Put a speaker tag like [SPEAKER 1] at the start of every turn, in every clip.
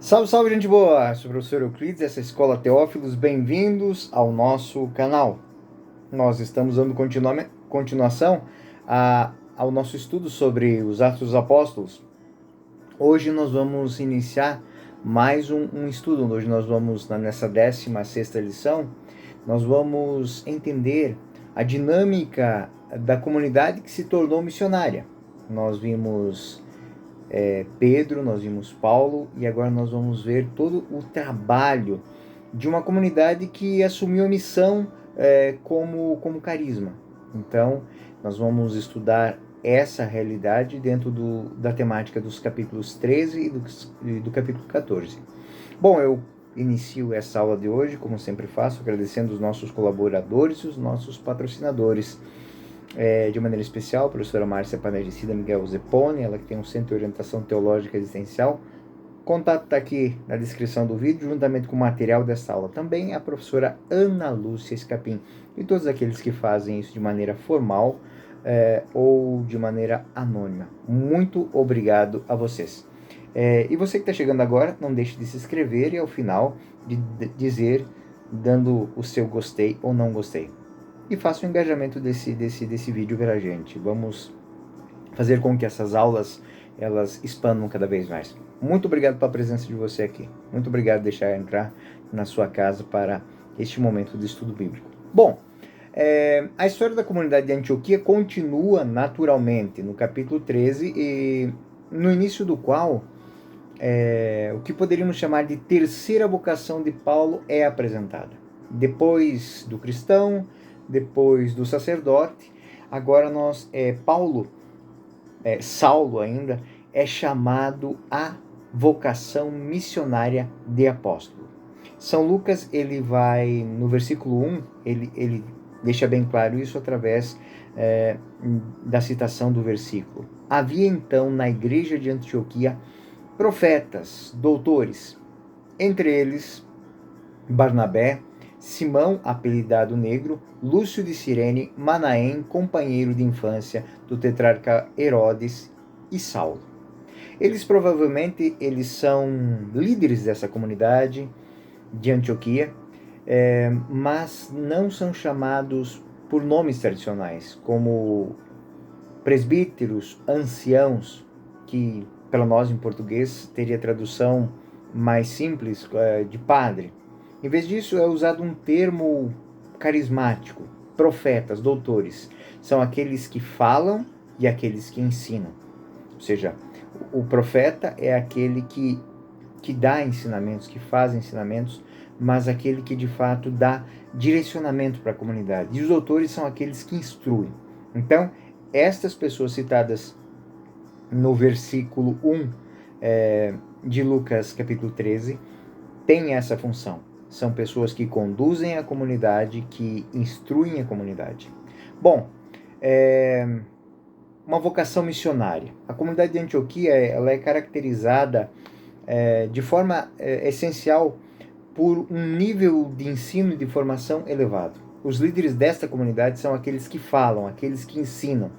[SPEAKER 1] Salve, salve, gente boa! Sou o professor Euclides, essa é a Escola Teófilos. Bem-vindos ao nosso canal. Nós estamos dando continuação ao nosso estudo sobre os Atos dos Apóstolos. Hoje nós vamos iniciar mais um estudo. Hoje nós vamos, nessa 16ª lição, nós vamos entender a dinâmica da comunidade que se tornou missionária. Nós vimos Pedro, nós vimos Paulo, e agora nós vamos ver todo o trabalho de uma comunidade que assumiu a missão como carisma. Então, nós vamos estudar essa realidade dentro da temática dos capítulos 13 e do capítulo 14. Bom, eu inicio essa aula de hoje, como sempre faço, agradecendo os nossos colaboradores e os nossos patrocinadores. De maneira especial, a professora Márcia Panegicida Miguel Zeponi, ela que tem um Centro de Orientação Teológica Existencial. O contato está aqui na descrição do vídeo, juntamente com o material dessa aula. Também a professora Ana Lúcia Escapim e todos aqueles que fazem isso de maneira formal ou de maneira anônima. Muito obrigado a vocês. E você que está chegando agora, não deixe de se inscrever e ao final de dizer, dando o seu gostei ou não gostei. E faça o engajamento desse vídeo para a gente. Vamos fazer com que essas aulas elas expandam cada vez mais. Muito obrigado pela presença de você aqui. Muito obrigado por deixar entrar na sua casa para este momento de estudo bíblico. Bom, a história da comunidade de Antioquia continua naturalmente no capítulo 13, e no início do qual o que poderíamos chamar de terceira vocação de Paulo é apresentada. Depois do cristão, depois do sacerdote, agora Saulo ainda, é chamado à vocação missionária de apóstolo. São Lucas, ele vai, no versículo 1, ele deixa bem claro isso através da citação do versículo. Havia então na igreja de Antioquia profetas, doutores, entre eles Barnabé, Simão, apelidado Negro, Lúcio de Cirene, Manaém, companheiro de infância do tetrarca Herodes, e Saulo. Eles provavelmente são líderes dessa comunidade de Antioquia, mas não são chamados por nomes tradicionais, como presbíteros, anciãos, que para nós em português teria tradução mais simples de padre. Em vez disso, é usado um termo carismático. Profetas, doutores, são aqueles que falam e aqueles que ensinam. Ou seja, o profeta é aquele que dá ensinamentos, que faz ensinamentos, mas aquele que de fato dá direcionamento para a comunidade. E os doutores são aqueles que instruem. Então, estas pessoas citadas no versículo 1 de Lucas capítulo 13 têm essa função. São pessoas que conduzem a comunidade, que instruem a comunidade. Bom, uma vocação missionária. A comunidade de Antioquia ela é caracterizada de forma essencial por um nível de ensino e de formação elevado. Os líderes desta comunidade são aqueles que falam, aqueles que ensinam.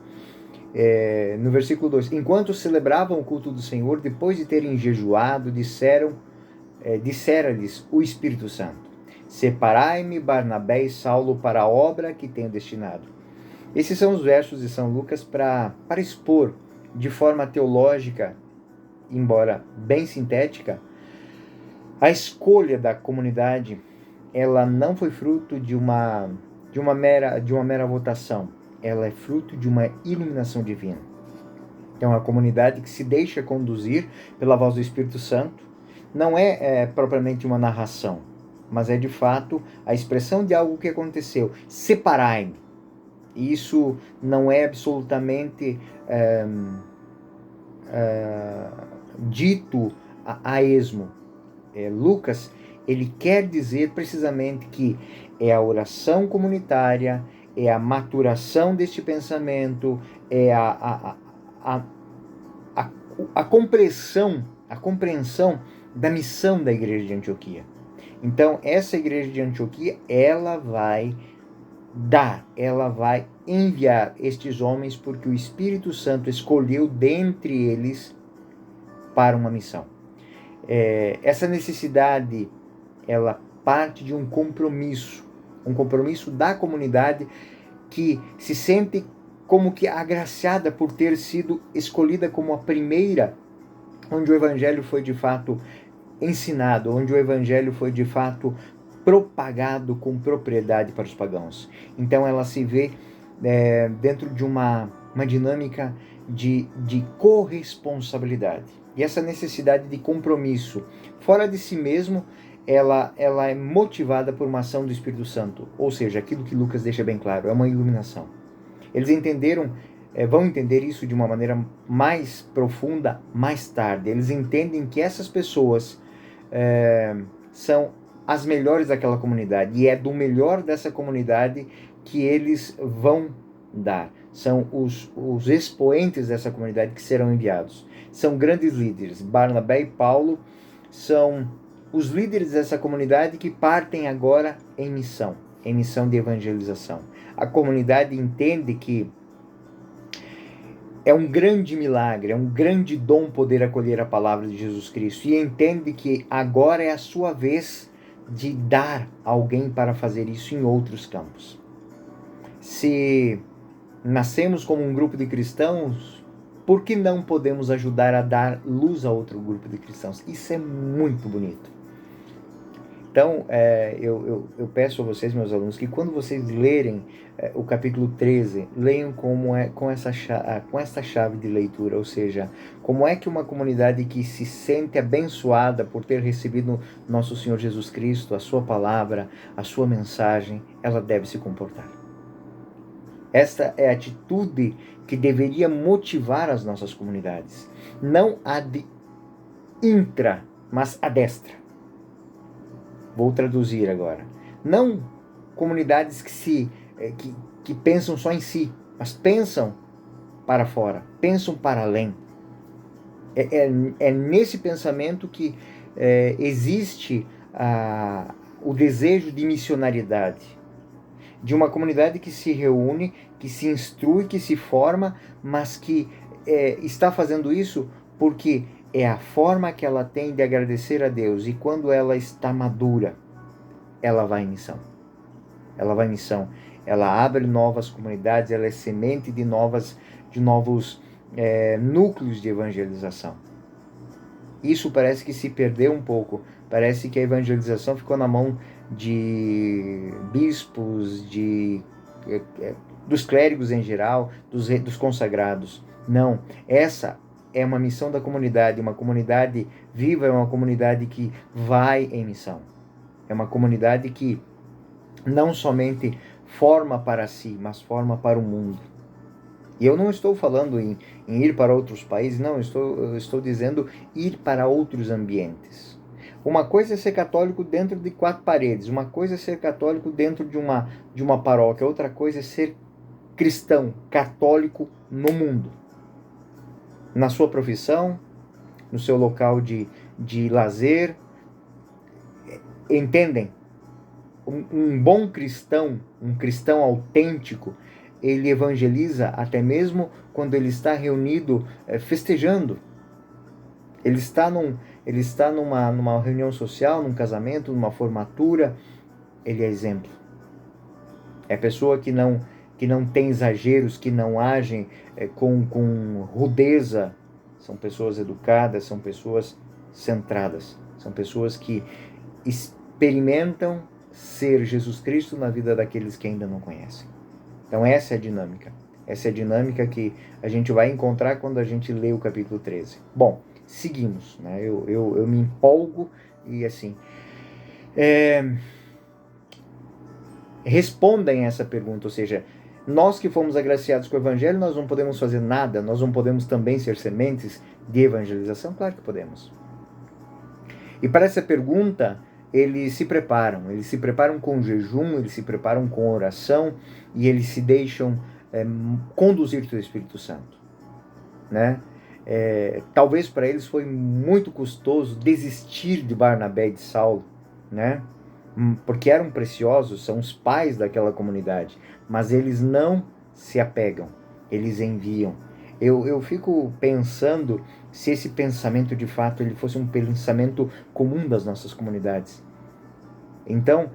[SPEAKER 1] No versículo 2, enquanto celebravam o culto do Senhor, depois de terem jejuado, dissera-lhes o Espírito Santo: separai-me Barnabé e Saulo para a obra que tenho destinado. Esses são os versos de São Lucas para expor de forma teológica, embora bem sintética, a escolha da comunidade. Ela não foi fruto de uma mera votação, ela é fruto de uma iluminação divina. É uma comunidade que se deixa conduzir pela voz do Espírito Santo. Não é propriamente uma narração, mas é de fato a expressão de algo que aconteceu. Separai-me. Isso não é absolutamente dito a esmo. Lucas, ele quer dizer precisamente que é a oração comunitária, é a maturação deste pensamento, é a compreensão da missão da igreja de Antioquia. Então, essa igreja de Antioquia, ela vai enviar estes homens porque o Espírito Santo escolheu dentre eles para uma missão. Essa necessidade, ela parte de um compromisso da comunidade que se sente como que agraciada por ter sido escolhida como a primeira, onde o evangelho foi de fato ensinado, onde o evangelho foi de fato propagado com propriedade para os pagãos. Então ela se vê dentro de uma dinâmica de corresponsabilidade. E essa necessidade de compromisso fora de si mesmo, ela é motivada por uma ação do Espírito Santo. Ou seja, aquilo que Lucas deixa bem claro, é uma iluminação. Eles vão entender isso de uma maneira mais profunda mais tarde. Eles entendem que essas pessoas são as melhores daquela comunidade, e é do melhor dessa comunidade que eles vão dar. São os expoentes dessa comunidade que serão enviados. São grandes líderes. Barnabé e Paulo são os líderes dessa comunidade que partem agora em missão de evangelização. A comunidade entende que é um grande milagre, é um grande dom poder acolher a palavra de Jesus Cristo, e entende que agora é a sua vez de dar alguém para fazer isso em outros campos. Se nascemos como um grupo de cristãos, por que não podemos ajudar a dar luz a outro grupo de cristãos? Isso é muito bonito. Então, eu peço a vocês, meus alunos, que quando vocês lerem o capítulo 13, leiam com essa chave de leitura, ou seja, como é que uma comunidade que se sente abençoada por ter recebido nosso Senhor Jesus Cristo, a sua palavra, a sua mensagem, ela deve se comportar. Esta é a atitude que deveria motivar as nossas comunidades. Não a de intra, mas a destra. Vou traduzir agora. Não comunidades que pensam só em si, mas pensam para fora, pensam para além. É nesse pensamento que existe o desejo de missionariedade, de uma comunidade que se reúne, que se instrui, que se forma, mas que está fazendo isso porque é a forma que ela tem de agradecer a Deus, e quando ela está madura, ela vai em missão. Ela vai em missão. Ela abre novas comunidades, ela é semente de novos núcleos de evangelização. Isso parece que se perdeu um pouco. Parece que a evangelização ficou na mão de bispos, dos clérigos em geral, dos consagrados. Não, essa é uma missão da comunidade. Uma comunidade viva é uma comunidade que vai em missão. É uma comunidade que não somente forma para si, mas forma para o mundo. E eu não estou falando em ir para outros países, não, eu estou dizendo ir para outros ambientes. Uma coisa é ser católico dentro de 4 paredes, uma coisa é ser católico dentro de uma paróquia, outra coisa é ser cristão, católico no mundo. Na sua profissão, no seu local de lazer. Entendem? Um bom cristão, um cristão autêntico, ele evangeliza até mesmo quando ele está reunido festejando. Ele está numa reunião social, num casamento, numa formatura. Ele é exemplo. É pessoa que não tem exageros, que não agem com rudeza. São pessoas educadas, são pessoas centradas. São pessoas que experimentam ser Jesus Cristo na vida daqueles que ainda não conhecem. Então essa é a dinâmica. Essa é a dinâmica que a gente vai encontrar quando a gente lê o capítulo 13. Bom, seguimos, né? Eu me empolgo e assim... respondem essa pergunta, ou seja, nós que fomos agraciados com o Evangelho, nós não podemos fazer nada, nós não podemos também ser sementes de evangelização? Claro que podemos. E para essa pergunta, eles se preparam com jejum, eles se preparam com oração, e eles se deixam conduzir pelo Espírito Santo, né? Talvez para eles foi muito custoso desistir de Barnabé e de Saulo, né? Porque eram preciosos, são os pais daquela comunidade, mas eles não se apegam, eles enviam, Eu fico pensando se esse pensamento de fato ele fosse um pensamento comum das nossas comunidades. Então,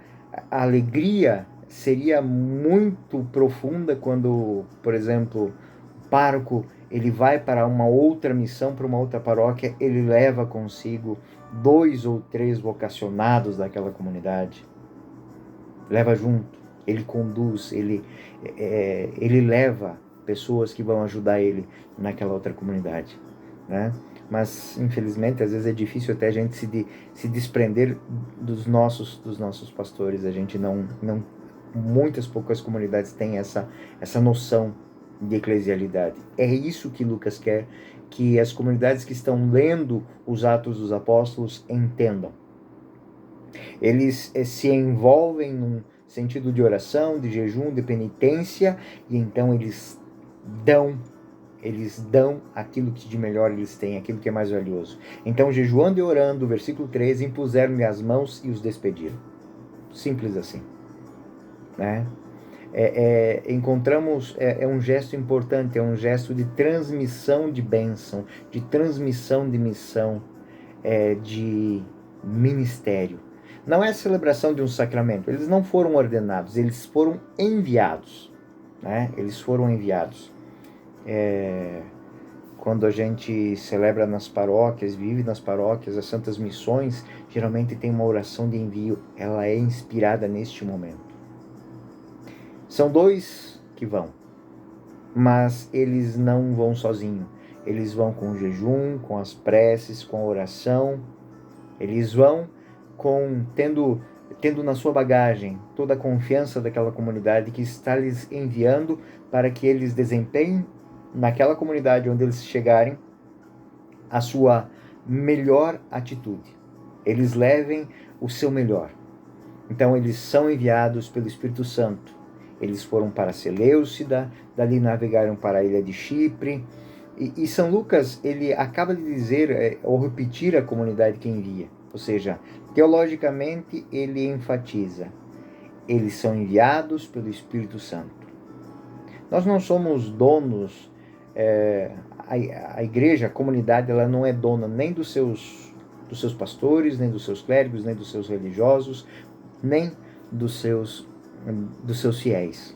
[SPEAKER 1] a alegria seria muito profunda quando, por exemplo, o pároco ele vai para uma outra missão, para uma outra paróquia, ele leva consigo 2 ou 3 vocacionados daquela comunidade. Leva junto, ele conduz, ele leva pessoas que vão ajudar ele naquela outra comunidade, né? Mas infelizmente às vezes é difícil até a gente se desprender dos nossos pastores. A gente não muitas poucas comunidades têm essa noção de eclesialidade. É isso que Lucas quer que as comunidades que estão lendo os Atos dos Apóstolos entendam. Eles se envolvem num sentido de oração, de jejum, de penitência, e então eles dão aquilo que de melhor eles têm, aquilo que é mais valioso. Então, jejuando e orando, versículo 13, impuseram-lhe as mãos e os despediram. Simples assim, né? Encontramos, um gesto importante, é um gesto de transmissão de bênção, de transmissão de missão, de ministério. Não é a celebração de um sacramento, eles não foram ordenados, eles foram enviados, né? Eles foram enviados. Quando a gente celebra nas paróquias, vive nas paróquias, as santas missões, geralmente tem uma oração de envio, ela é inspirada neste momento. São 2 que vão, mas eles não vão sozinhos, eles vão com o jejum, com as preces, com a oração, eles vão tendo na sua bagagem toda a confiança daquela comunidade que está lhes enviando para que eles desempenhem naquela comunidade onde eles chegarem a sua melhor atitude. Eles levem o seu melhor. Então eles são enviados pelo Espírito Santo. Eles foram para Seleucida, dali navegaram para a ilha de Chipre. E São Lucas, ele acaba de dizer, ou repetir a comunidade que envia. Ou seja, teologicamente ele enfatiza. Eles são enviados pelo Espírito Santo. Nós não somos donos, a igreja, a comunidade, ela não é dona nem dos seus pastores, nem dos seus clérigos, nem dos seus religiosos, nem dos seus fiéis.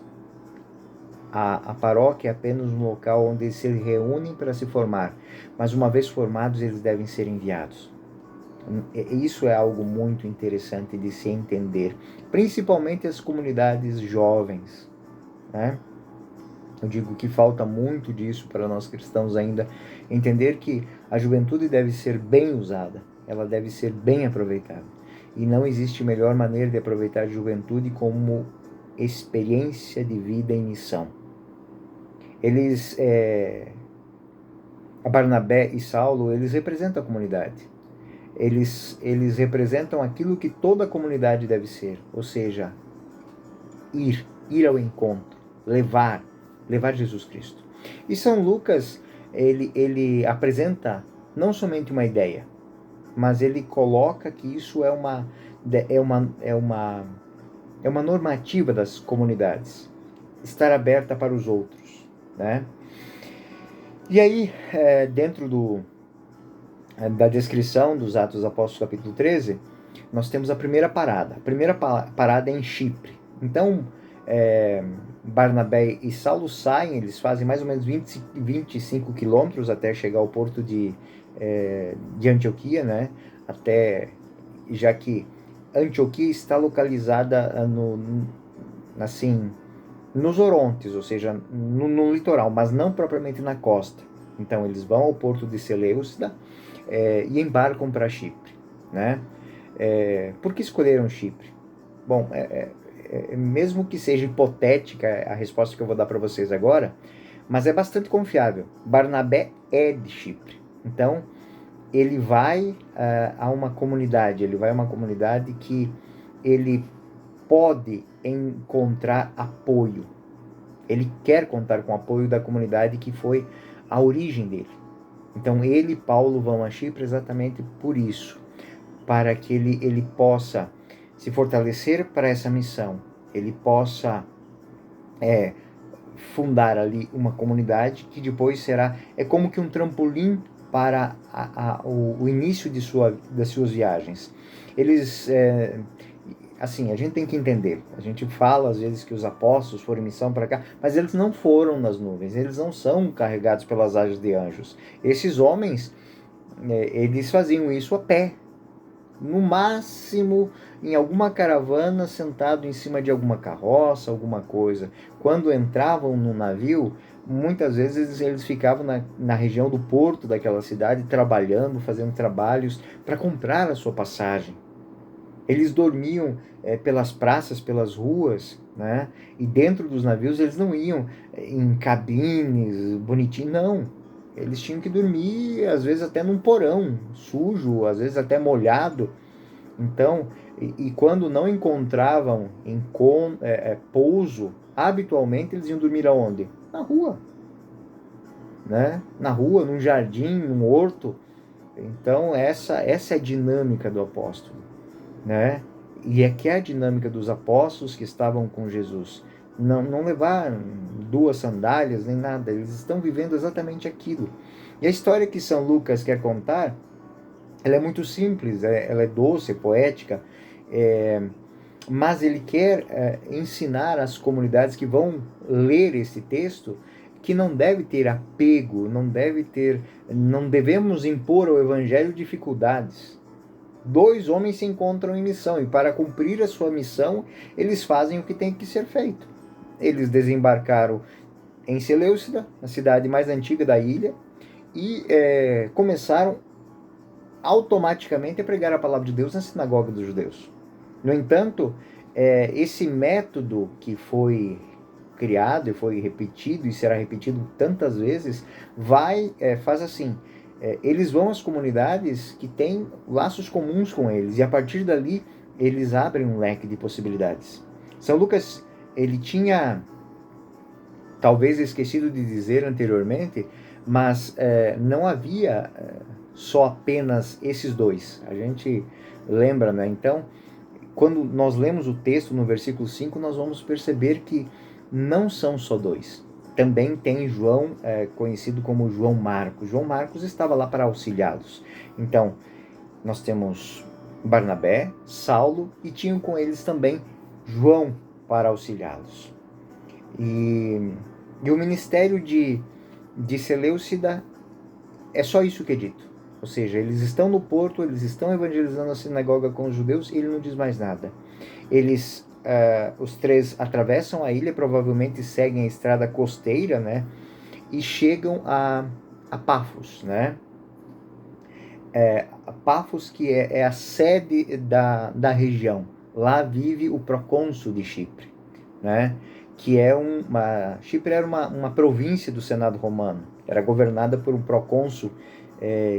[SPEAKER 1] A paróquia é apenas um local onde eles se reúnem para se formar, mas uma vez formados eles devem ser enviados. Isso é algo muito interessante de se entender, principalmente as comunidades jovens, né? Eu digo que falta muito disso para nós cristãos ainda, entender que a juventude deve ser bem usada, ela deve ser bem aproveitada. E não existe melhor maneira de aproveitar a juventude como experiência de vida em missão. Eles, Barnabé e Saulo, eles representam a comunidade. Eles representam aquilo que toda a comunidade deve ser, ou seja, ir ao encontro, levar Jesus Cristo. E São Lucas, ele apresenta não somente uma ideia, mas ele coloca que isso é uma normativa das comunidades, estar aberta para os outros, né? E aí, dentro da descrição dos Atos dos Apóstolos, capítulo 13, nós temos a primeira parada. A primeira parada é em Chipre. Então, Barnabé e Saulo saem, eles fazem mais ou menos 25 quilômetros até chegar ao porto de Antioquia, né? Já que Antioquia está localizada nos Orontes, ou seja, no litoral, mas não propriamente na costa. Então eles vão ao porto de Seleucida e embarcam para Chipre, né? Por que escolheram Chipre? Bom, mesmo que seja hipotética a resposta que eu vou dar para vocês agora, mas é bastante confiável. Barnabé é de Chipre, então ele vai a uma comunidade, que ele pode encontrar apoio. Ele quer contar com o apoio da comunidade que foi a origem dele. Então ele e Paulo vão a Chipre exatamente por isso, para que ele possa se fortalecer para essa missão, ele possa fundar ali uma comunidade que depois é como que um trampolim para o início das suas viagens. Eles, assim, a gente tem que entender, a gente fala às vezes que os apóstolos foram em missão para cá, mas eles não foram nas nuvens, eles não são carregados pelas asas de anjos. Esses homens, eles faziam isso a pé, no máximo em alguma caravana, sentado em cima de alguma carroça, alguma coisa. Quando entravam no navio, muitas vezes eles ficavam na região do porto daquela cidade, trabalhando, fazendo trabalhos para comprar a sua passagem. Eles dormiam pelas praças, pelas ruas, né? E dentro dos navios eles não iam em cabines bonitinhos, não. Eles tinham que dormir, às vezes até num porão sujo, às vezes até molhado. Então, e quando não encontravam pouso, habitualmente eles iam dormir aonde? Na rua, né? Na rua, num jardim, num horto. Então, essa é a dinâmica do apóstolo, né? E é que é a dinâmica dos apóstolos que estavam com Jesus. Não levaram 2 sandálias nem nada, eles estão vivendo exatamente aquilo. E a história que São Lucas quer contar, ela é muito simples, ela é doce, poética, mas ele quer ensinar às comunidades que vão ler esse texto que não deve ter apego, não devemos impor ao evangelho dificuldades. 2 homens se encontram em missão e para cumprir a sua missão, eles fazem o que tem que ser feito. Eles desembarcaram em Seleucida, a cidade mais antiga da ilha, e começaram automaticamente a pregar a palavra de Deus na sinagoga dos judeus. No entanto, esse método que foi criado e foi repetido e será repetido tantas vezes, faz assim, eles vão às comunidades que têm laços comuns com eles, e a partir dali eles abrem um leque de possibilidades. São Lucas, ele tinha talvez esquecido de dizer anteriormente, mas não havia só apenas esses 2. A gente lembra, né? Então, quando nós lemos o texto no versículo 5, nós vamos perceber que não são só 2. Também tem João, conhecido como João Marcos. João Marcos estava lá para auxiliá-los. Então, nós temos Barnabé, Saulo, e tinham com eles também João para auxiliá-los. E o ministério de Seleucida é só isso que é dito. Ou seja, eles estão no porto, eles estão evangelizando a sinagoga com os judeus e ele não diz mais nada. Eles, os 3 atravessam a ilha, provavelmente seguem a estrada costeira, né? E chegam a Pafos, né? Pafos, que é a sede da região. Lá vive o procônsul de Chipre, né? Que Chipre era uma província do Senado Romano. Era governada por um procônsul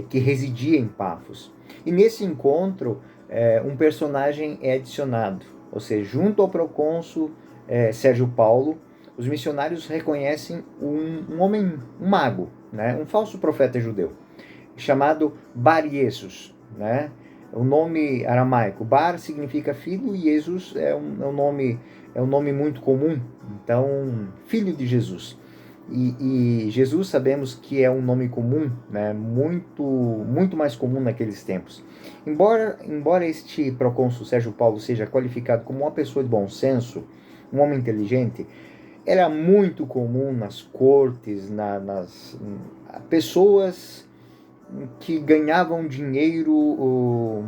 [SPEAKER 1] que residia em Pafos. E nesse encontro, um personagem é adicionado. Ou seja, junto ao procônsul Sérgio Paulo, os missionários reconhecem um homem, um mago, né? Um falso profeta judeu, chamado Bar Jesus, né? O nome aramaico. Bar significa filho e Jesus é um nome muito comum. Então, filho de Jesus. E Jesus sabemos que é um nome comum, né? Muito mais comum naqueles tempos. Embora este procônsul Sérgio Paulo seja qualificado como uma pessoa de bom senso, um homem inteligente, era muito comum nas cortes, nas pessoas que ganhavam dinheiro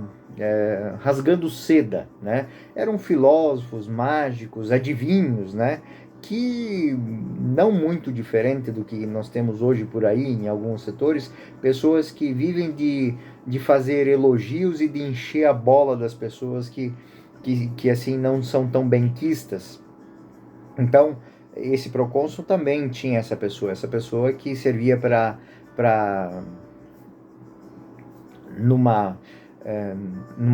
[SPEAKER 1] rasgando seda, né? Eram filósofos, mágicos, adivinhos, né? Que não muito diferente do que nós temos hoje por aí em alguns setores, pessoas que vivem de fazer elogios e de encher a bola das pessoas que assim não são tão benquistas. Então, esse procônsul também tinha essa pessoa que servia para numa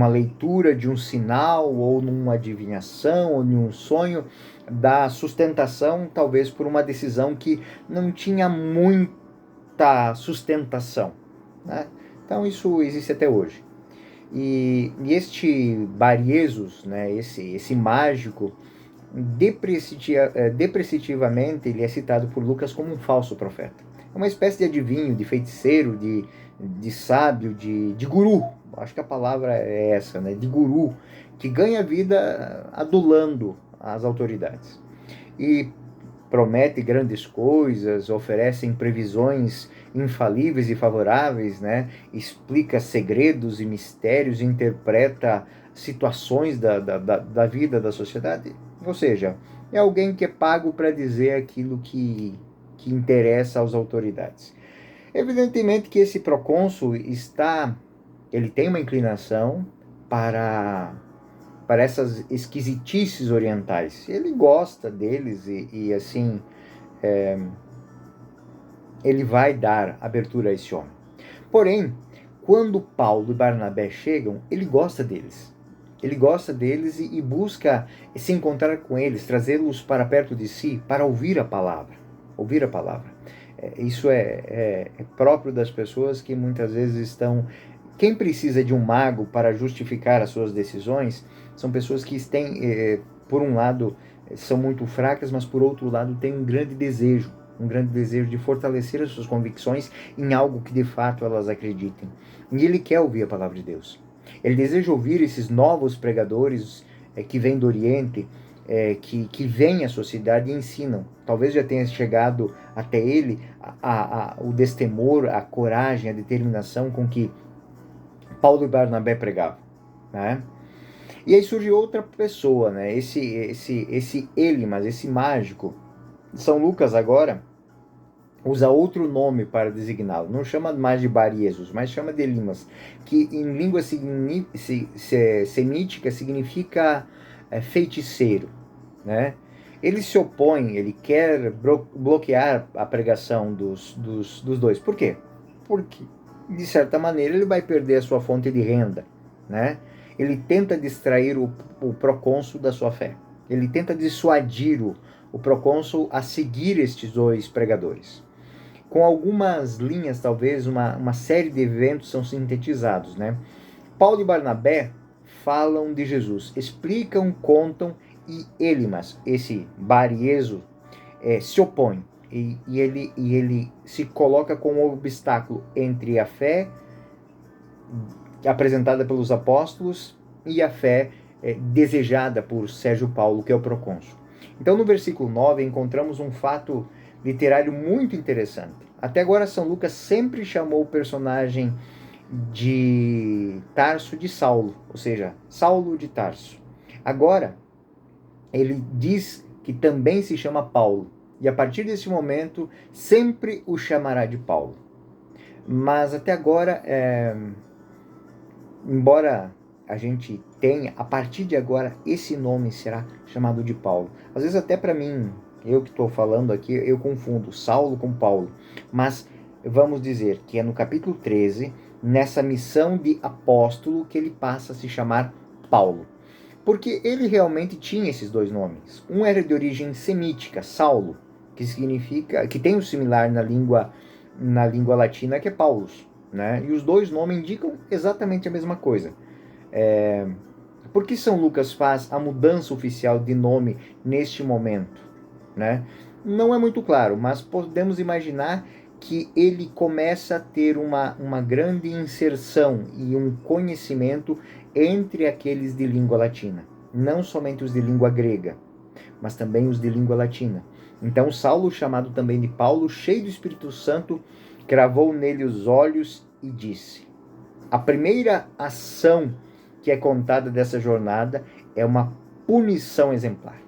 [SPEAKER 1] leitura de um sinal, ou numa adivinhação, ou num sonho, da sustentação, talvez por uma decisão que não tinha muita sustentação, né? Então isso existe até hoje. E este Bar Jesus, né, esse mágico, depreciativamente, ele é citado por Lucas como um falso profeta. É uma espécie de adivinho, de feiticeiro, de sábio, de guru. Acho que a palavra é essa, né? De guru, que ganha vida adulando as autoridades. E promete grandes coisas, oferecem previsões infalíveis e favoráveis, né? Explica segredos e mistérios, interpreta situações da vida da sociedade. Ou seja, é alguém que é pago para dizer aquilo que interessa às autoridades. Evidentemente que esse procônsul ele tem uma inclinação para essas esquisitices orientais. Ele gosta deles e assim, ele vai dar abertura a esse homem. Porém, quando Paulo e Barnabé chegam, ele gosta deles. Ele gosta deles e busca se encontrar com eles, trazê-los para perto de si, para ouvir a palavra. Ouvir a palavra. Isso é próprio das pessoas que muitas vezes estão... Quem precisa de um mago para justificar as suas decisões são pessoas que têm, por um lado, são muito fracas, mas por outro lado têm um grande desejo de fortalecer as suas convicções em algo que de fato elas acreditem. E ele quer ouvir a palavra de Deus. Ele deseja ouvir esses novos pregadores que vêm do Oriente, que vêm à sua cidade e ensinam. Talvez já tenha chegado até ele o destemor, a coragem, a determinação com que Paulo e Barnabé pregavam, né? E aí surge outra pessoa, né? Esse Elimas, esse mágico. São Lucas agora usa outro nome para designá-lo. Não chama mais de Bar-Jesus, mas chama de Elimas, que em língua semítica significa feiticeiro, né? Ele se opõe, ele quer bloquear a pregação dos dois. Por quê? Porque, de certa maneira, ele vai perder a sua fonte de renda, né? Ele tenta distrair o procônsul da sua fé. Ele tenta dissuadir o procônsul a seguir estes dois pregadores. Com algumas linhas, talvez, uma série de eventos são sintetizados, né? Paulo e Barnabé falam de Jesus, explicam, contam, e Elimas, esse Bar-Jesus, se opõe. E ele se coloca como um obstáculo entre a fé apresentada pelos apóstolos e a fé desejada por Sérgio Paulo, que é o procônsul. Então, no versículo 9, encontramos um fato literário muito interessante. Até agora, São Lucas sempre chamou o personagem de Tarso de Saulo, ou seja, Saulo de Tarso. Agora, ele diz que também se chama Paulo, e a partir desse momento, sempre o chamará de Paulo. Mas até agora, embora a gente tenha, a partir de agora, esse nome será chamado de Paulo. Às vezes até para mim, eu que estou falando aqui, eu confundo Saulo com Paulo. Mas vamos dizer que é no capítulo 13, nessa missão de apóstolo, que ele passa a se chamar Paulo. Porque ele realmente tinha esses dois nomes. Um era de origem semítica, Saulo, que significa, que tem um similar na língua latina, que é Paulus, né? E os dois nomes indicam exatamente a mesma coisa. Por que São Lucas faz a mudança oficial de nome neste momento, né? Não é muito claro, mas podemos imaginar que ele começa a ter uma grande inserção e um conhecimento entre aqueles de língua latina. Não somente os de língua grega, mas também os de língua latina. Então Saulo, chamado também de Paulo, cheio do Espírito Santo, cravou nele os olhos e disse. A primeira ação que é contada dessa jornada é uma punição exemplar.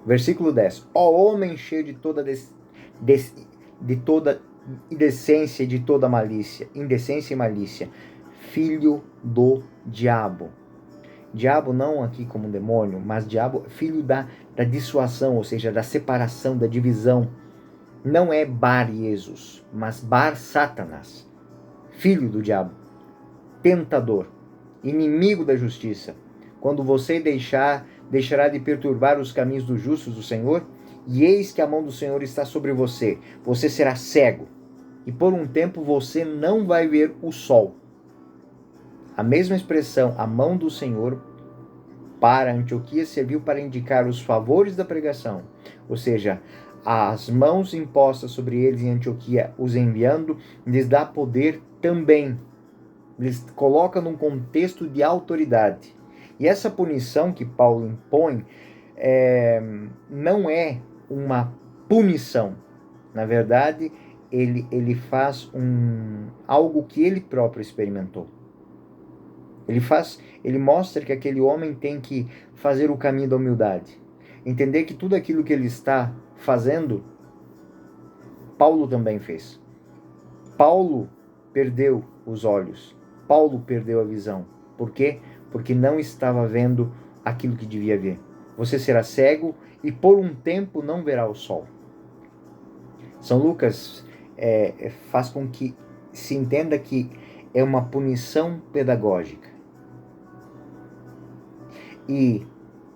[SPEAKER 1] Versículo 10. Ó homem cheio de toda indecência e de toda malícia, indecência e malícia, filho do diabo. Diabo não aqui como demônio, mas diabo, filho da dissuasão, ou seja, da separação, da divisão. Não é Bar-Jesus, mas Bar-Satanás, filho do diabo, tentador, inimigo da justiça. Quando você deixará de perturbar os caminhos dos justos do Senhor, e eis que a mão do Senhor está sobre você. Você será cego, e por um tempo você não vai ver o sol. A mesma expressão, a mão do Senhor, para Antioquia serviu para indicar os favores da pregação, ou seja, as mãos impostas sobre eles em Antioquia, os enviando, lhes dá poder também, lhes coloca num contexto de autoridade. E essa punição que Paulo impõe não é uma punição. Na verdade, ele faz algo que ele próprio experimentou. Ele mostra que aquele homem tem que fazer o caminho da humildade. Entender que tudo aquilo que ele está fazendo, Paulo também fez. Paulo perdeu os olhos. Paulo perdeu a visão. Por quê? Porque não estava vendo aquilo que devia ver. Você será cego e por um tempo não verá o sol. São Lucas faz com que se entenda que é uma punição pedagógica. E,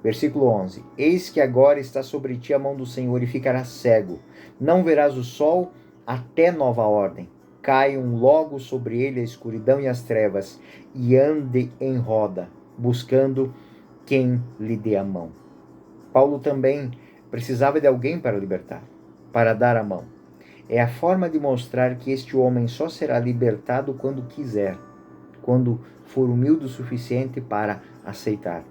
[SPEAKER 1] versículo 11, eis que agora está sobre ti a mão do Senhor e ficarás cego. Não verás o sol até nova ordem. Caiam logo sobre ele a escuridão e as trevas, e ande em roda, buscando quem lhe dê a mão. Paulo também precisava de alguém para libertar, para dar a mão. É a forma de mostrar que este homem só será libertado quando quiser, quando for humilde o suficiente para aceitar.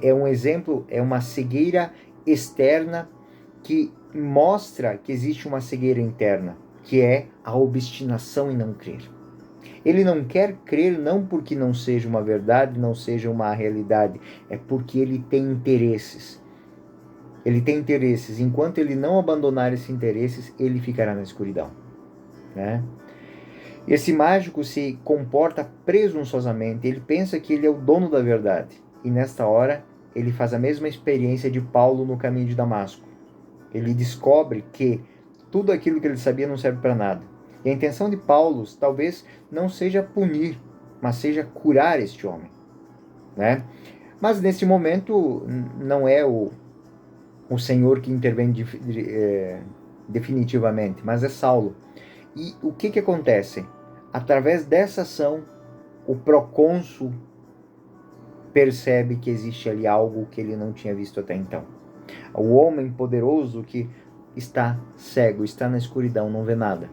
[SPEAKER 1] É um exemplo, é uma cegueira externa que mostra que existe uma cegueira interna, que é a obstinação em não crer. Ele não quer crer não porque não seja uma verdade, não seja uma realidade, é porque ele tem interesses. Ele tem interesses. Enquanto ele não abandonar esses interesses, ele ficará na escuridão, né? Esse mágico se comporta presunçosamente. Ele pensa que ele é o dono da verdade. E nesta hora, ele faz a mesma experiência de Paulo no caminho de Damasco. Ele descobre que tudo aquilo que ele sabia não serve para nada. E a intenção de Paulo talvez não seja punir, mas seja curar este homem, né? Mas nesse momento não é o Senhor que intervém definitivamente, mas é Saulo. E o que acontece? Através dessa ação, o procônsul percebe que existe ali algo que ele não tinha visto até então. O homem poderoso que está cego, está na escuridão, não vê nada.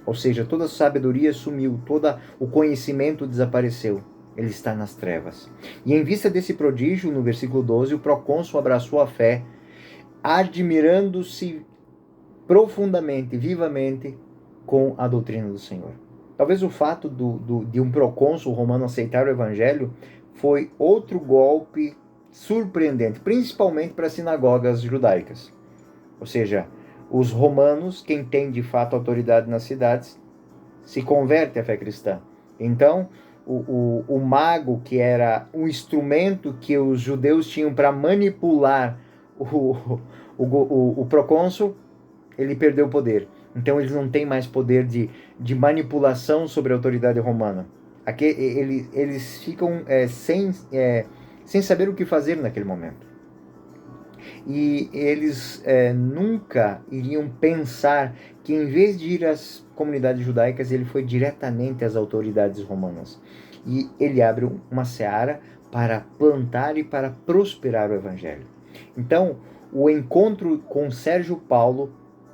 [SPEAKER 1] Ou seja, toda a sabedoria sumiu, todo o conhecimento desapareceu. Ele está nas trevas. E em vista desse prodígio, no versículo 12, o procônsul abraçou a fé, admirando-se profundamente, vivamente, com a doutrina do Senhor. Talvez o fato de um procônsul romano aceitar o evangelho foi outro golpe surpreendente, principalmente para as sinagogas judaicas. Ou seja, os romanos, quem tem de fato autoridade nas cidades, se converte à fé cristã. Então, o mago, que era um instrumento que os judeus tinham para manipular o procônsul, ele perdeu o poder. Então eles não têm mais poder de manipulação sobre a autoridade romana. Aqui, eles ficam sem saber o que fazer naquele momento. E eles nunca iriam pensar que, em vez de ir às comunidades judaicas, ele foi diretamente às autoridades romanas. E ele abre uma seara para plantar e para prosperar o evangelho. Então, o encontro com Sérgio Paulo,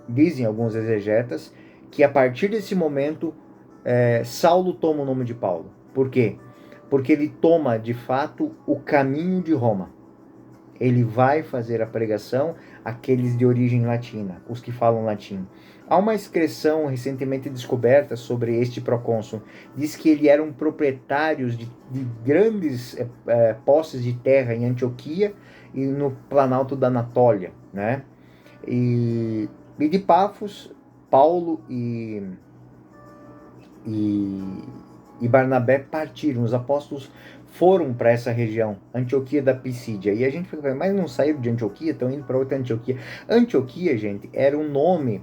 [SPEAKER 1] dizem alguns exegetas, que a partir desse momento, Saulo toma o nome de Paulo. Por quê? Porque ele toma, de fato, o caminho de Roma. Ele vai fazer a pregação àqueles de origem latina, os que falam latim. Há uma inscrição recentemente descoberta sobre este procônsul. Diz que ele era um proprietário de grandes posses de terra em Antioquia e no Planalto da Anatólia, né? E de Pafos, Paulo e Barnabé partiram. Os apóstolos foram para essa região, Antioquia da Pisídia. E a gente fica falando, mas não saíram de Antioquia, estão indo para outra Antioquia. Antioquia, gente, era um nome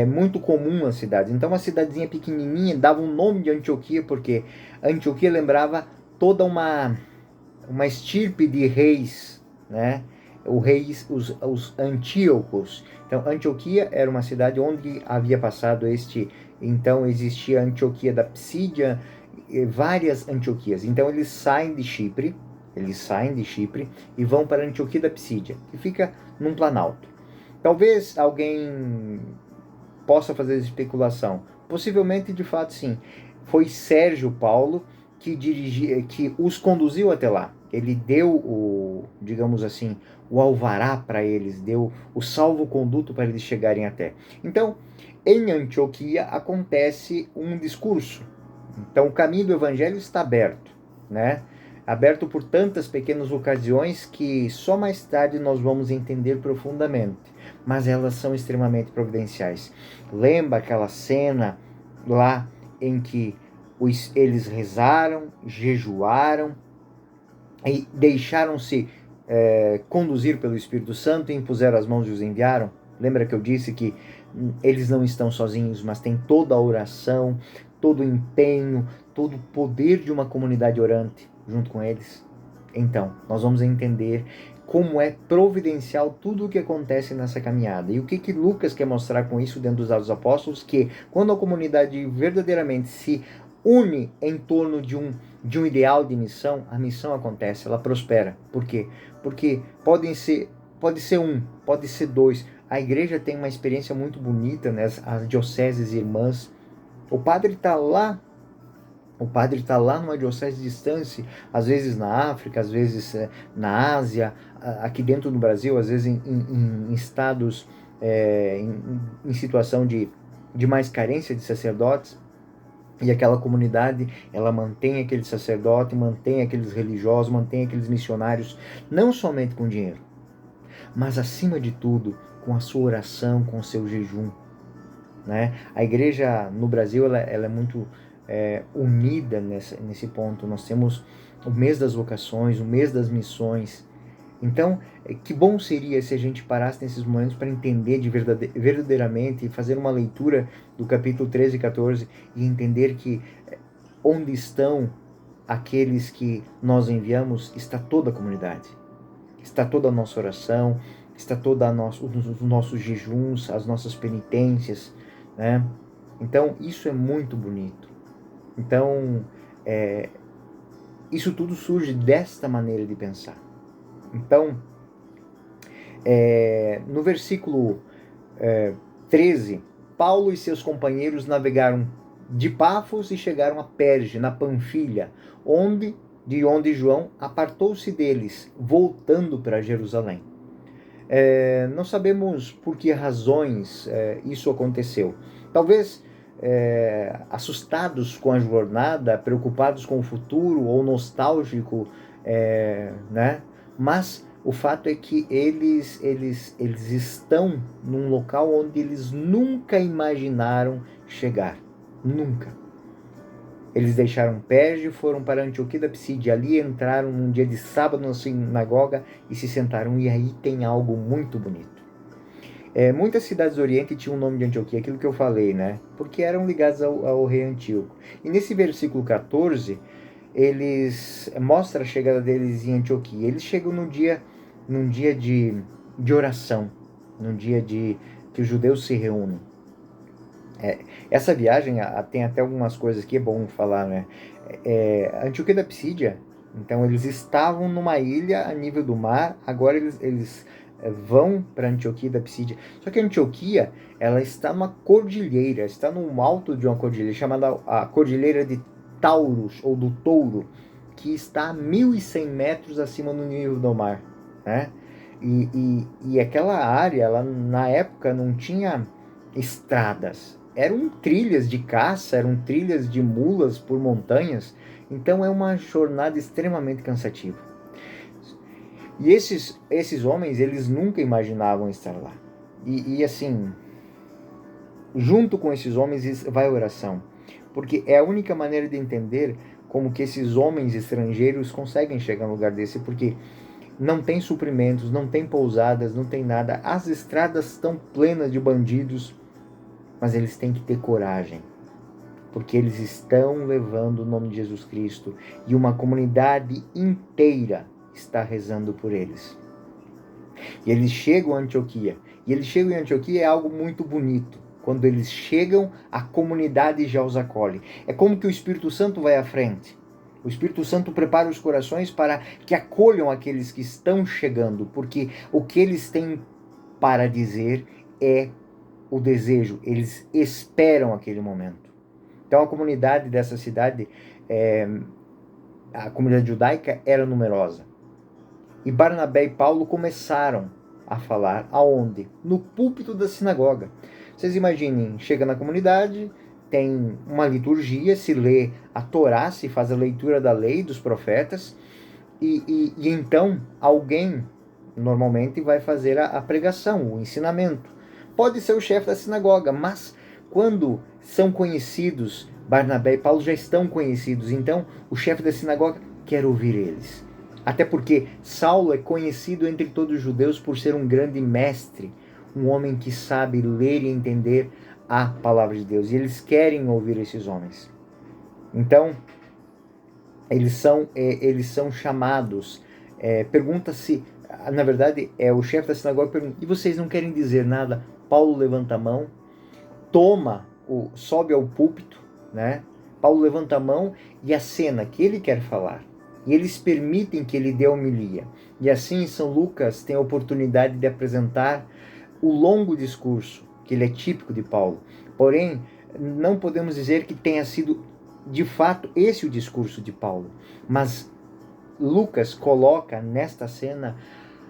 [SPEAKER 1] muito comum nas cidades. Então, uma cidadezinha pequenininha dava um nome de Antioquia, porque Antioquia lembrava toda uma estirpe de reis, né? Os Antíocos. Então, Antioquia era uma cidade onde havia passado então existia a Antioquia da Psídia, várias Antioquias. Então eles saem de Chipre, Eles saem de Chipre e vão para Antioquia da Psídia, que fica num planalto. Talvez alguém possa fazer especulação. Possivelmente, de fato, sim. Foi Sérgio Paulo que os conduziu até lá. Ele deu digamos assim, o alvará para eles, deu o salvo-conduto para eles chegarem até. Então, em Antioquia acontece um discurso. Então, o caminho do evangelho está aberto, né? Aberto por tantas pequenas ocasiões que só mais tarde nós vamos entender profundamente, mas elas são extremamente providenciais. Lembra aquela cena lá em que eles rezaram, jejuaram e deixaram-se conduzir pelo Espírito Santo e impuseram as mãos e os enviaram? Lembra que eu disse que eles não estão sozinhos, mas tem toda a oração, todo o empenho, todo o poder de uma comunidade orante junto com eles? Então, nós vamos entender como é providencial tudo o que acontece nessa caminhada. E o que Lucas quer mostrar com isso dentro dos Atos dos Apóstolos? Que quando a comunidade verdadeiramente se une em torno de um ideal de missão, a missão acontece, ela prospera. Por quê? Porque pode ser um, pode ser dois. A igreja tem uma experiência muito bonita, né? As dioceses irmãs. O padre está lá numa diocese distante, às vezes na África, às vezes na Ásia, aqui dentro do Brasil, às vezes em estados, em situação de mais carência de sacerdotes, e aquela comunidade, ela mantém aquele sacerdote, mantém aqueles religiosos, mantém aqueles missionários, não somente com dinheiro, mas acima de tudo, com a sua oração, com o seu jejum, né? A igreja no Brasil, ela é muito unida nesse ponto. Nós temos o mês das vocações, o mês das missões. Então, que bom seria se a gente parasse nesses momentos para entender verdadeiramente e fazer uma leitura do capítulo 13 e 14 e entender que onde estão aqueles que nós enviamos está toda a comunidade, está toda a nossa oração, está toda os nossos jejuns, as nossas penitências, né? Então, isso é muito bonito. Então, isso tudo surge desta maneira de pensar. Então, no versículo 13, Paulo e seus companheiros navegaram de Pafos e chegaram a Perge, na Panfilha, de onde João apartou-se deles, voltando para Jerusalém. Não sabemos por que razões isso aconteceu. Talvez assustados com a jornada, preocupados com o futuro ou nostálgico, né? Mas o fato é que eles estão num local onde eles nunca imaginaram chegar. Nunca. Eles deixaram Perge e foram para Antioquia da Psídia. Ali entraram num dia de sábado na sinagoga e se sentaram. E aí tem algo muito bonito. Muitas cidades do Oriente tinham o nome de Antioquia, aquilo que eu falei, né? Porque eram ligadas ao rei Antíoco. E nesse versículo 14, eles mostra a chegada deles em Antioquia. Eles chegam num dia de oração, num dia que os judeus se reúnem. Essa viagem tem até algumas coisas que é bom falar, né? Antioquia da Psídia, então eles estavam numa ilha a nível do mar, agora eles vão para Antioquia da Psídia. Só que a Antioquia, ela está numa cordilheira, está no alto de uma cordilheira, chamada a Cordilheira de Taurus, ou do Touro, que está a 1.100 metros acima do nível do mar, né? E aquela área, ela, na época, não tinha estradas, eram trilhas de caça, eram trilhas de mulas por montanhas, então é uma jornada extremamente cansativa. E esses homens, eles nunca imaginavam estar lá. E assim, junto com esses homens vai a oração, porque é a única maneira de entender como que esses homens estrangeiros conseguem chegar a um lugar desse, porque não tem suprimentos, não tem pousadas, não tem nada, as estradas estão plenas de bandidos, mas eles têm que ter coragem, porque eles estão levando o nome de Jesus Cristo e uma comunidade inteira está rezando por eles. E eles chegam a Antioquia. E eles chegam em Antioquia, é algo muito bonito. Quando eles chegam, a comunidade já os acolhe. É como que o Espírito Santo vai à frente. O Espírito Santo prepara os corações para que acolham aqueles que estão chegando, porque o que eles têm para dizer é o desejo, eles esperam aquele momento. Então a comunidade dessa cidade, a comunidade judaica era numerosa. E Barnabé e Paulo começaram a falar aonde? No púlpito da sinagoga. Vocês imaginem, chega na comunidade, tem uma liturgia, se lê a Torá, se faz a leitura da lei, dos profetas, e então alguém normalmente vai fazer a pregação, o ensinamento. Pode ser o chefe da sinagoga, mas quando são conhecidos, Barnabé e Paulo já estão conhecidos, então o chefe da sinagoga quer ouvir eles. Até porque Saulo é conhecido entre todos os judeus por ser um grande mestre, um homem que sabe ler e entender a palavra de Deus. E eles querem ouvir esses homens. Então, eles são chamados. Pergunta-se, na verdade, o chefe da sinagoga pergunta: e vocês não querem dizer nada? Paulo levanta a mão, sobe ao púlpito, né? Paulo levanta a mão e acena que ele quer falar. E eles permitem que ele dê a homilia. E assim São Lucas tem a oportunidade de apresentar o longo discurso, que ele é típico de Paulo. Porém, não podemos dizer que tenha sido de fato esse o discurso de Paulo. Mas Lucas coloca nesta cena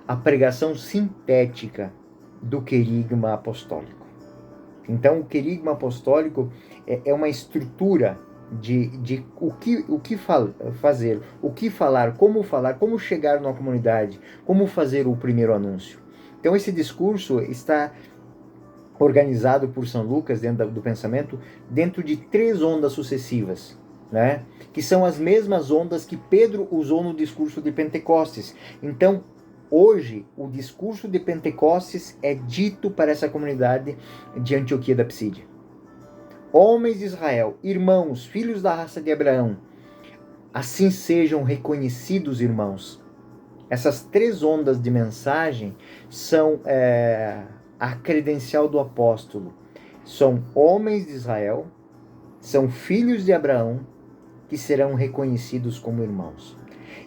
[SPEAKER 1] a pregação sintética do querigma apostólico. Então, o querigma apostólico é uma estrutura de o que fazer, o que falar, como chegar numa comunidade, como fazer o primeiro anúncio. Então esse discurso está organizado por São Lucas dentro do pensamento, dentro de 3 ondas sucessivas, né? Que são as mesmas ondas que Pedro usou no discurso de Pentecostes. Então, hoje, o discurso de Pentecostes é dito para essa comunidade de Antioquia da Psídia. Homens de Israel, irmãos, filhos da raça de Abraão, assim sejam reconhecidos, irmãos. Essas 3 ondas de mensagem são a credencial do apóstolo. São homens de Israel, são filhos de Abraão, que serão reconhecidos como irmãos.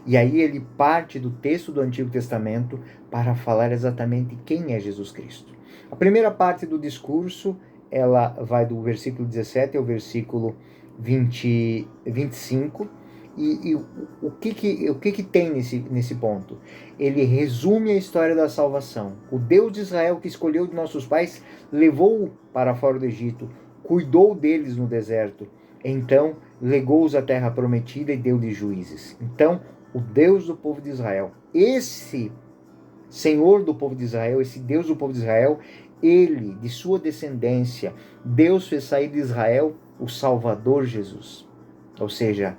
[SPEAKER 1] E aí ele parte do texto do Antigo Testamento para falar exatamente quem é Jesus Cristo. A primeira parte do discurso, ela vai do versículo 17 ao versículo 25. E o que tem nesse ponto? Ele resume a história da salvação. O Deus de Israel, que escolheu de nossos pais, levou-o para fora do Egito, cuidou deles no deserto, então legou-os a terra prometida e deu-lhes juízes. Então, o Deus do povo de Israel, esse Senhor do povo de Israel, esse Deus do povo de Israel, ele, de sua descendência, Deus fez sair de Israel o Salvador Jesus. Ou seja,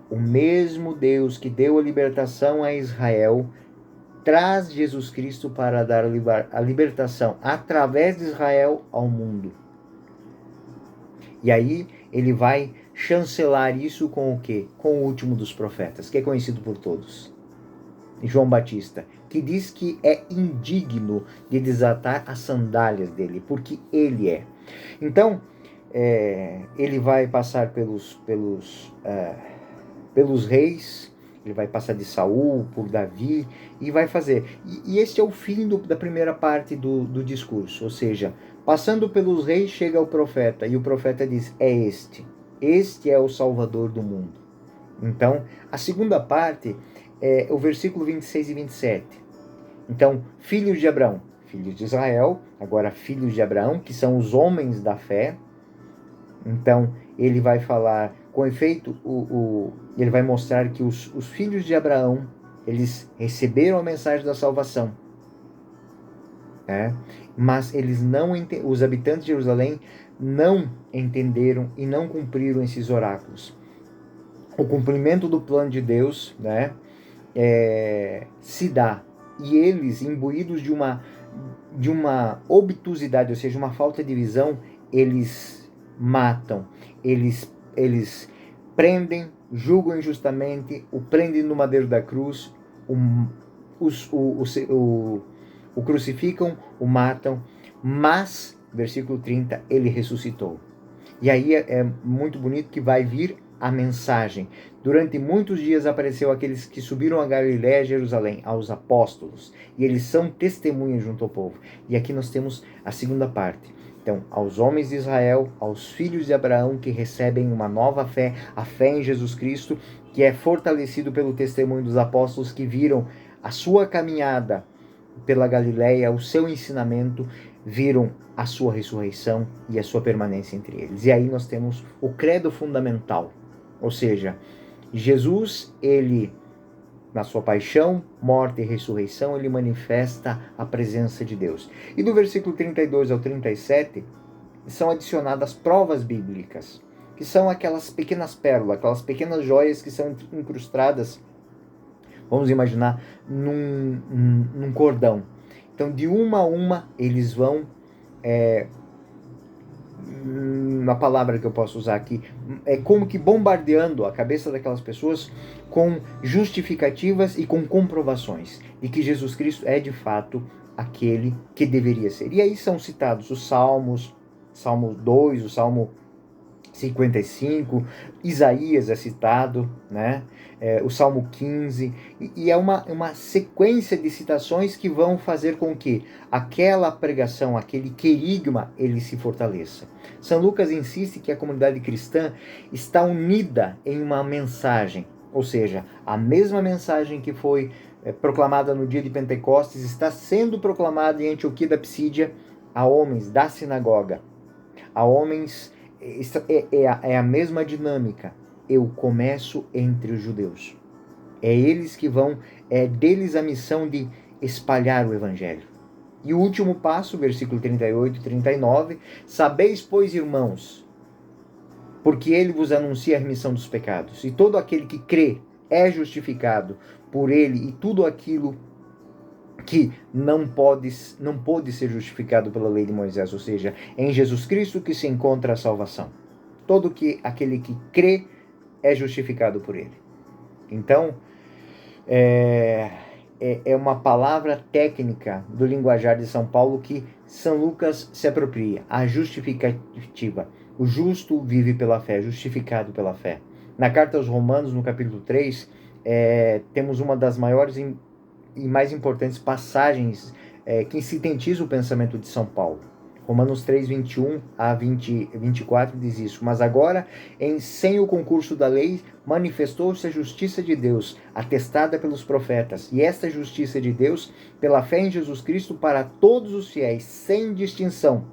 [SPEAKER 1] o mesmo Deus que deu a libertação a Israel traz Jesus Cristo para dar a libertação através de Israel ao mundo. E aí ele vai chancelar isso com o quê? Com o último dos profetas, que é conhecido por todos. João Batista, que diz que é indigno de desatar as sandálias dele, porque ele é. Então, ele vai passar pelos reis, ele vai passar de Saul, por Davi, e vai fazer. E este é o fim da primeira parte do discurso, ou seja, passando pelos reis, chega o profeta, e o profeta diz, este é o Salvador do mundo. Então, a segunda parte é o versículo 26 e 27. Então, filhos de Abraão, filhos de Israel, agora filhos de Abraão, que são os homens da fé. Então, ele vai falar, com efeito, ele vai mostrar que os filhos de Abraão, eles receberam a mensagem da salvação. Mas os habitantes de Jerusalém não entenderam e não cumpriram esses oráculos. O cumprimento do plano de Deus, se dá, e eles, imbuídos de uma obtusidade, ou seja, uma falta de visão, eles matam, eles prendem, julgam injustamente, o prendem no madeiro da cruz, o crucificam, o matam, mas, versículo 30, ele ressuscitou. E aí é muito bonito que vai vir a mensagem. Durante muitos dias apareceu aqueles que subiram a Galiléia e Jerusalém, aos apóstolos, e eles são testemunhas junto ao povo. E aqui nós temos a segunda parte. Então, aos homens de Israel, aos filhos de Abraão que recebem uma nova fé, a fé em Jesus Cristo, que é fortalecido pelo testemunho dos apóstolos que viram a sua caminhada pela Galiléia, o seu ensinamento, viram a sua ressurreição e a sua permanência entre eles. E aí nós temos o credo fundamental, ou seja, Jesus, ele, na sua paixão, morte e ressurreição, ele manifesta a presença de Deus. E do versículo 32 ao 37, são adicionadas provas bíblicas, que são aquelas pequenas pérolas, aquelas pequenas joias que são incrustadas, vamos imaginar, num cordão. Então, de uma a uma, eles vão, uma palavra que eu posso usar aqui, é como que bombardeando a cabeça daquelas pessoas com justificativas e com comprovações de que Jesus Cristo é de fato aquele que deveria ser. E aí são citados os Salmos, Salmo 2, o Salmo 55, Isaías é citado, né? O Salmo 15, e é uma sequência de citações que vão fazer com que aquela pregação, aquele querigma, ele se fortaleça. São Lucas insiste que a comunidade cristã está unida em uma mensagem, ou seja, a mesma mensagem que foi proclamada no dia de Pentecostes está sendo proclamada em Antioquia da Psídia a homens da sinagoga, a homens. É a mesma dinâmica. Eu começo entre os judeus. É eles que vão, é deles a missão de espalhar o evangelho. E o último passo, versículo 38 e 39, sabeis, pois, irmãos, porque ele vos anuncia a remissão dos pecados, e todo aquele que crê é justificado por ele, e tudo aquilo que não pôde ser justificado pela lei de Moisés, ou seja, em Jesus Cristo que se encontra a salvação. Todo aquele que crê é justificado por ele. Então, é uma palavra técnica do linguajar de São Paulo que São Lucas se apropria, a justificativa. O justo vive pela fé, justificado pela fé. Na carta aos Romanos, no capítulo 3, temos uma das maiores e mais importantes passagens que sintetiza o pensamento de São Paulo. Romanos 3, 21 a 24 diz isso. Mas agora, sem o concurso da lei, manifestou-se a justiça de Deus, atestada pelos profetas. E esta justiça de Deus, pela fé em Jesus Cristo, para todos os fiéis, sem distinção.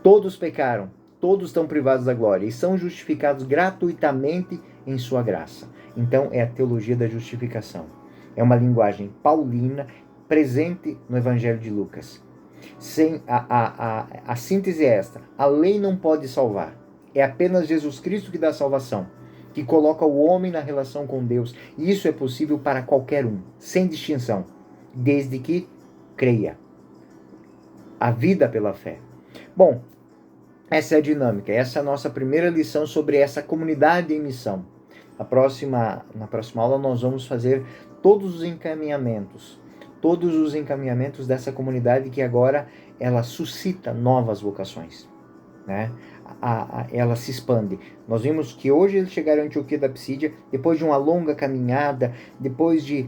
[SPEAKER 1] Todos pecaram, todos estão privados da glória e são justificados gratuitamente em sua graça. Então, é a teologia da justificação. É uma linguagem paulina presente no Evangelho de Lucas. A síntese é esta: a lei não pode salvar. É apenas Jesus Cristo que dá salvação, que coloca o homem na relação com Deus. E isso é possível para qualquer um, sem distinção, desde que creia. A vida pela fé. Bom, essa é a dinâmica. Essa é a nossa primeira lição sobre essa comunidade em missão. Na próxima aula nós vamos fazer todos os encaminhamentos dessa comunidade que agora ela suscita novas vocações, né? Ela se expande. Nós vimos que hoje eles chegaram a Antioquia da Psídia, depois de uma longa caminhada, depois de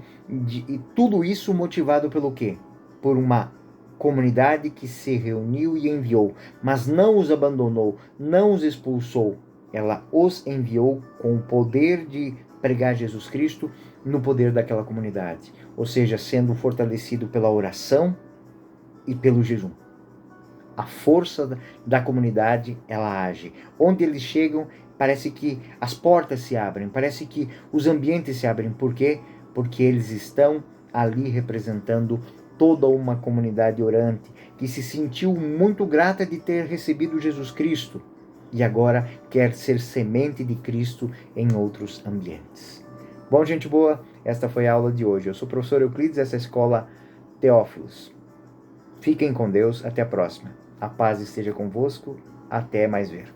[SPEAKER 1] tudo isso motivado pelo quê? Por uma comunidade que se reuniu e enviou, mas não os abandonou, não os expulsou. Ela os enviou com o poder de pregar Jesus Cristo no poder daquela comunidade, ou seja, sendo fortalecido pela oração e pelo jejum. A força da comunidade, ela age. Onde eles chegam, parece que as portas se abrem, parece que os ambientes se abrem. Por quê? Porque eles estão ali representando toda uma comunidade orante, que se sentiu muito grata de ter recebido Jesus Cristo e agora quer ser semente de Cristo em outros ambientes. Bom, gente boa, esta foi a aula de hoje. Eu sou o professor Euclides, essa é a Escola Teófilos. Fiquem com Deus, até a próxima. A paz esteja convosco, até mais ver.